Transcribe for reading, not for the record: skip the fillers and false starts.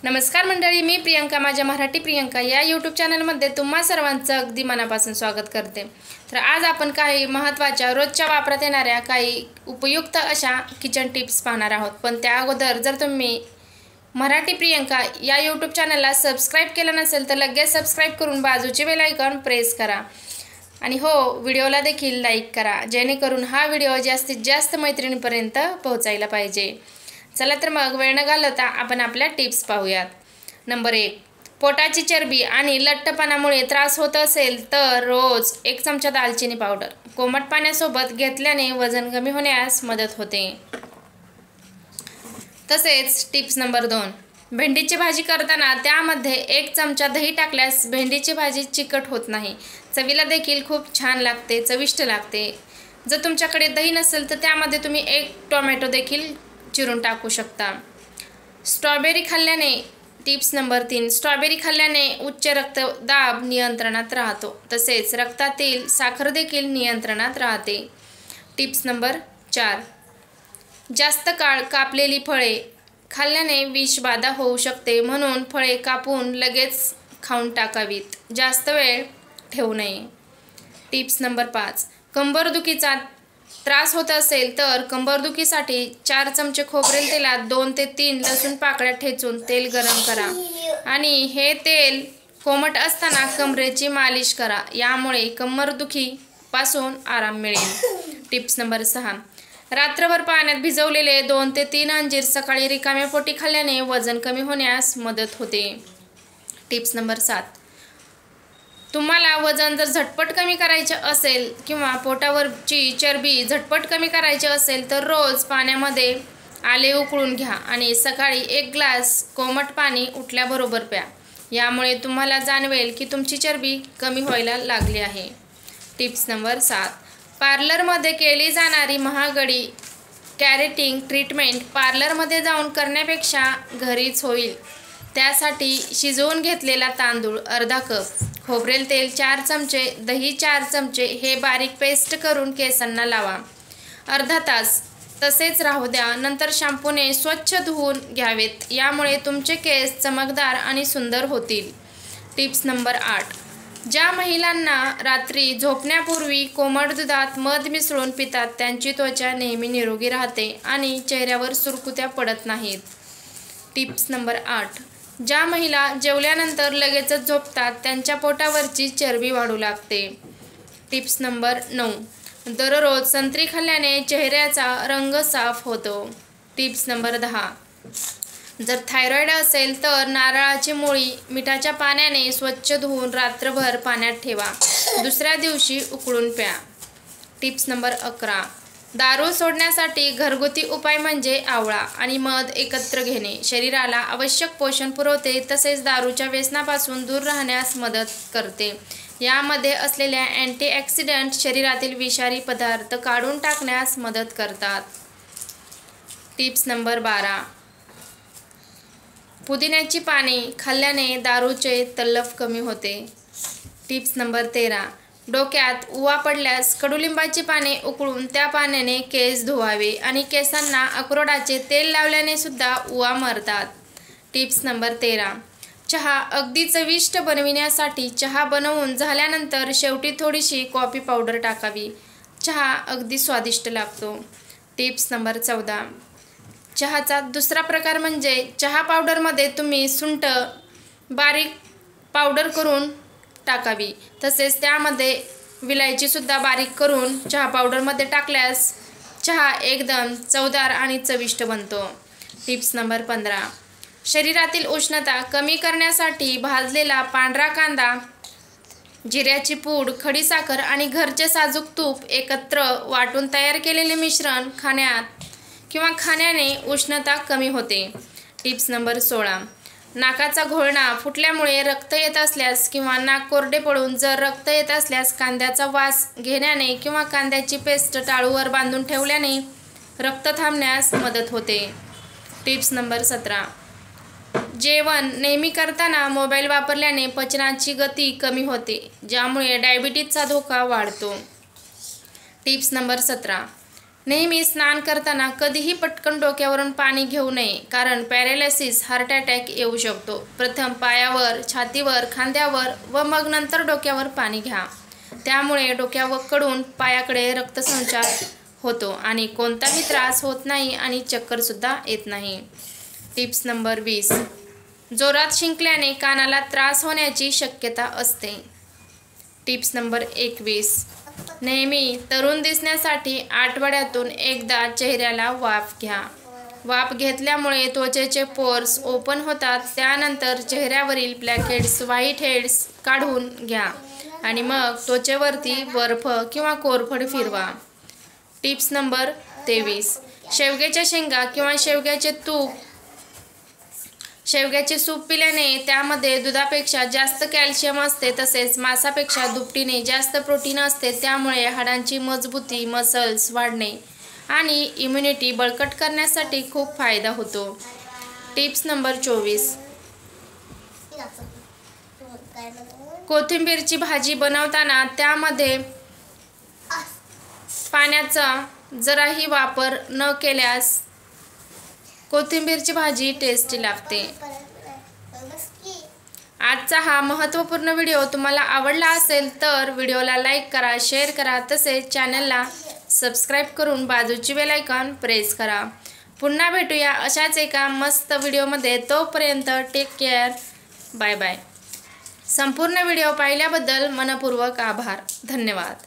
नमस्कार मंडळी, मी प्रियंका माझ्या मराठी प्रियंका या यूट्यूब चॅनलमध्ये तुम्हा सर्वांचं अगदी मनापासून स्वागत करते। तर आज आपण काही महत्त्वाच्या रोजच्या वापरात येणाऱ्या काही उपयुक्त अशा किचन टिप्स पाहणार आहोत। पण त्या अगोदर जर तुम्ही मराठी प्रियंका या यूट्यूब चॅनलला सबस्क्राइब केलं नसेल तर लगेच सबस्क्राइब करून बाजूचे बेल आयकॉन प्रेस करा आणि हो व्हिडिओला देखील लाईक करा, जेणेकरून हा व्हिडिओ जास्तीत जास्त मैत्रिणींपर्यंत पोहोचायला पाहिजे। चला तर मग वेळ न घालवता आपण आपल्या टिप्स पाहूयात। नंबर 1, पोटाची चरबी आणि लठ्ठपणामुळे त्रास होत असेल तर रोज 1 चमचा दालचिनी पावडर कोमट पाण्यासोबत घेतल्याने वजन कमी होण्यास मदत होते। तसेच टिप्स नंबर 2, भेंडीची भाजी करताना त्यामध्ये 1 चमचा दही टाकल्यास भेंडीची भाजी चिकट होत नाही, चवीला देखील खूप छान लागते, चविष्ट लागते। जर तुमच्याकडे दही नसेल तर त्यामध्ये तुम्ही 1 टोमॅटो देखील चिरून टाकू शकता। स्ट्रॉबेरी खाल्ल्याने टिप्स नंबर 3, स्ट्रॉबेरी खाल्ल्याने उच्च रक्तदाब नियंत्रणात राहतो, तसेच रक्तातील साखर देखील नियंत्रणात राहते। टिप्स नंबर 4, जास्त काळ कापलेली फळे खाल्ल्याने विषबाधा होऊ शकते, म्हणून फळे कापून लगेच खाऊन टाकावीत, जास्त वेळ ठेवू नये। टिप्स नंबर 5, कंबरदुखीचा त्रास होत असेल तर कंबरदुखीसाठी 4 चमचे खोबरेल तेलात 2 ते 3 लसूण पाकळ्या ठेचून तेल गरम करा आणि हे तेल कोमट असताना कमरेची मालिश करा, यामुळे कंबरदुखीपासून आराम मिळेल। टिप्स नंबर 6, रात्रभर पाण्यात भिजवलेले 2 ते 3 अंजीर सकाळी रिकाम्या पोटी खाल्ल्याने वजन कमी होण्यास मदत होते। टिप्स नंबर 7, तुम्हाला वजन जर झटपट कमी करायचे असेल किंवा पोटावरची चरबी झटपट कमी करायची असेल तर रोज पाण्यामध्ये आले उकळून घ्या आणि सकाळी 1 ग्लास कोमट पाणी उठल्याबरोबर प्या, यामुळे तुम्हाला जाणवेल की तुमची चरबी कमी व्हायला लागली आहे। टिप्स नंबर 7, पार्लरमध्ये केली जाणारी महागडी कॅरेटिंग ट्रीटमेंट पार्लरमध्ये जाऊन करण्यापेक्षा घरीच होईल। त्यासाठी शिजवून घेतलेला तांदूळ अर्धा कप, खोबरेल तेल 4 चमचे, दही 4 चमचे हे बारीक पेस्ट करून केसांना लावा, अर्धा तास तसेच राहू द्या, नंतर शॅम्पूने स्वच्छ धुवून घ्यावेत, यामुळे तुमचे केस चमकदार आणि सुंदर होतील। टिप्स नंबर 8, ज्या महिलांना रात्री झोपण्यापूर्वी कोमट दुधात मध मिसळून पितात त्यांची त्वचा नेहमी निरोगी राहते आणि चेहऱ्यावर सुरकुत्या पडत नाहीत। टिप्स नंबर 8, ज्या महिला जेवल्यानंतर लगेचच झोपतात त्यांच्या पोटावरची चरबी वाढू लागते। टिप्स नंबर 9, दररोज संत्री खाल्ल्याने चेहऱ्याचा रंग साफ होतो। टिप्स नंबर 10, जर थायरॉईड असेल तर नारळाची मुळी मिठाच्या पाण्याने स्वच्छ धुवून रात्रभर पाण्यात ठेवा, दुसऱ्या दिवशी उकळून प्या। टिप्स नंबर 11, दारू सोडण्यासाठी घरगुती उपाय म्हणजे आवळा आणि मध एकत्र घेणे शरीराला आवश्यक पोषण पुरवते, तसेच दारूच्या व्यसनापासून दूर राहण्यास मदत करते। यामध्ये असलेल्या अँटीऑक्सिडंट शरीरातील विषारी पदार्थ काढून टाकण्यास मदत करतात। टिप्स नंबर 12, पुदिन्याची पाने खाल्ल्याने दारूचे तलफ कमी होते। टिप्स नंबर 13, डोक्यात उवा पडल्यास कडुलिंबाची पाने उकळून त्या पाण्याने केस धुवावे आणि केसांना अक्रोडाचे तेल लावल्याने सुद्धा उवा मरतात। टिप्स नंबर 13, चहा अगदी चविष्ट बनविण्यासाठी चहा बनवून झाल्यानंतर शेवटी थोडीशी कॉफी पावडर टाकावी, चहा अगदी स्वादिष्ट लागतो। टिप्स नंबर 14, चहाचा दुसरा प्रकार म्हणजे चहा पावडरमध्ये तुम्ही सुंठ बारीक पावडर करून टाकावी, तसेच त्यामध्ये विलायची सुद्धा बारीक करून चहा पावडरमध्ये टाकल्यास चहा एकदम चवदार आणि चविष्ट बनतो। टिप्स नंबर 15, शरीरातील उष्णता कमी करण्यासाठी भाजलेला पांढरा कांदा, जिऱ्याची पूड, खडीसाखर आणि घरचे साजूक तूप एकत्र वाटून तयार केलेले मिश्रण खाण्याने उष्णता कमी होते। टिप्स नंबर 16, नाकाचा घोळणा फुटल्यामुळे रक्त येत असल्यास किंवा नाक कोरडे पडून जर रक्त येत असल्यास कांद्याचा वास घेण्याने किंवा कांद्याची पेस्ट टाळूवर बांधून ठेवल्याने रक्त थांबण्यास मदत होते। टिप्स नंबर 17, जेवण नेहमी करताना मोबाईल वापरल्याने पचनाची गती कमी होते, ज्यामुळे डायबिटीजचा धोका वाढतो। टिप्स नंबर 17, नेहमी स्नान करताना कधीही पटकन डोक्यावरून पाणी घेऊ नये, कारण पॅरालिसिस, हार्ट अटॅक येऊ शकतो. प्रथम पायावर, छातीवर, खांद्यावर व मग नंतर डोक्यावर पाणी घ्या. त्यामुळे डोक्याकडून पायाकडे रक्तसंचार होतो आणि कोणताही त्रास होत नाही आणि चक्करसुद्धा येत नाही. Tips number 20. जोरात शिंकल्याने कानाला त्रास होण्याची शक्यता असते. Tips number 21. नेहमी तरुण दिसण्यासाठी आठवड्यातून एकदा चेहऱ्याला वाफ घ्या. वाफ घेतल्यामुळे त्वचेचे पोर्स ओपन होतात. त्यानंतर चेहऱ्यावरील ब्लॅकहेड्स, व्हाईट हेड्स काढून घ्या आणि मग त्वचेवरती बर्फ किंवा कोरफड फिरवा. Tips number 23. शेवग्याच्या शेंगा किंवा शेवग्याचे सूप पिल्याने त्यामध्ये दुधापेक्षा जास्त कॅल्शियम असते, तसेच मांसापेक्षा दुपटीने जास्त प्रोटीन असते. त्यामुळे हाडांची मजबूती, मसल्स वाढणे आणि इम्युनिटी बळकट करण्यासाठी खूप फायदा होतो. Tips number 24. कोथिंबीरची भाजी बनवताना त्यामध्ये पाण्याचा जराही वापर न केल्यास कोथिंबीरची भाजी टेस्टी लागते. आजचा हा महत्त्वपूर्ण व्हिडिओ तुम्हाला आवडला असेल तर व्हिडिओला लाईक करा, शेअर करा, तसेच चॅनलला सबस्क्राईब करून बाजूची बेल आयकॉन प्रेस करा. पुन्हा भेटूया अशाच एका मस्त व्हिडिओमध्ये. तोपर्यंत टेक केअर. Bye bye. संपूर्ण व्हिडिओ पाहिल्याबद्दल मनपूर्वक आभार. धन्यवाद.